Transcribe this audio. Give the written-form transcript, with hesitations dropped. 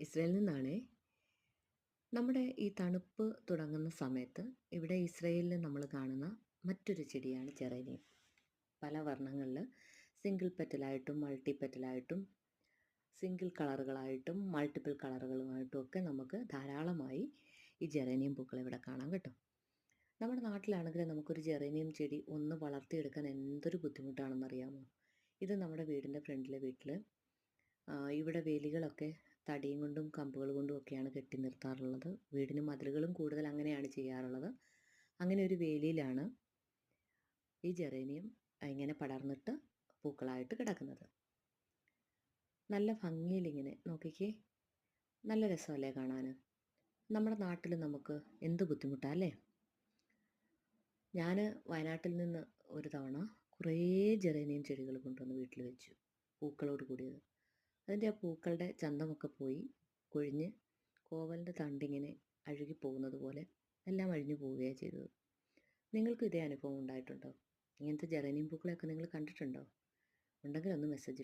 ഇസ്രയേലിൽ നിന്നാണേ. നമ്മുടെ ഈ തണുപ്പ് തുടങ്ങുന്ന സമയത്ത് ഇവിടെ ഇസ്രയേലിൽ നമ്മൾ കാണുന്ന മറ്റൊരു ചെടിയാണ് ജെറേനിയം. പല വർണ്ണങ്ങളിൽ സിംഗിൾ പെറ്റലായിട്ടും മൾട്ടി പെറ്റലായിട്ടും സിംഗിൾ കളറുകളായിട്ടും മൾട്ടിപ്പിൾ കളറുകളുമായിട്ടും ഒക്കെ നമുക്ക് ധാരാളമായി ഈ ജെറേനിയം പൂക്കൾ ഇവിടെ കാണാം കേട്ടോ. നമ്മുടെ നാട്ടിലാണെങ്കിൽ നമുക്കൊരു ജെറേനിയം ചെടി ഒന്ന് വളർത്തിയെടുക്കാൻ എന്തൊരു ബുദ്ധിമുട്ടാണെന്നറിയാമോ. ഇത് നമ്മുടെ വീടിൻ്റെ ഫ്രണ്ടിലെ വീട്ടിൽ ഇവിടെ വേലികളൊക്കെ തടിയും കൊണ്ടും കമ്പുകൾ കൊണ്ടും ഒക്കെയാണ് കെട്ടി നിർത്താറുള്ളത്. വീടിന് മതിലുകളും കൂടുതൽ അങ്ങനെയാണ് ചെയ്യാറുള്ളത്. അങ്ങനെ ഒരു വേലിയിലാണ് ഈ ജെറേനിയം ഇങ്ങനെ പടർന്നിട്ട് പൂക്കളായിട്ട് കിടക്കുന്നത്. നല്ല ഭംഗിയിലിങ്ങനെ നോക്കിക്കേ, നല്ല രസമല്ലേ കാണാൻ. നമ്മുടെ നാട്ടിൽ നമുക്ക് എന്ത് ബുദ്ധിമുട്ടാല്ലേ. ഞാൻ വയനാട്ടിൽ നിന്ന് ഒരു തവണ കുറേ ജെറേനിയം ചെടികൾ കൊണ്ടുവന്ന് വീട്ടിൽ വെച്ചു, പൂക്കളോട് കൂടിയത്. അതിൻ്റെ ആ പൂക്കളുടെ ചന്തമൊക്കെ പോയി കൊഴിഞ്ഞ് കോവലിൻ്റെ തണ്ടിങ്ങനെ അഴുകിപ്പോകുന്നത് പോലെ എല്ലാം അഴിഞ്ഞു പോവുകയാണ് ചെയ്തത്. നിങ്ങൾക്കും ഇതേ അനുഭവം ഉണ്ടായിട്ടുണ്ടോ? ഇങ്ങനത്തെ ജെറേനിയം പൂക്കളെയൊക്കെ നിങ്ങൾ കണ്ടിട്ടുണ്ടോ? ഉണ്ടെങ്കിൽ ഒന്ന് മെസ്സേജ്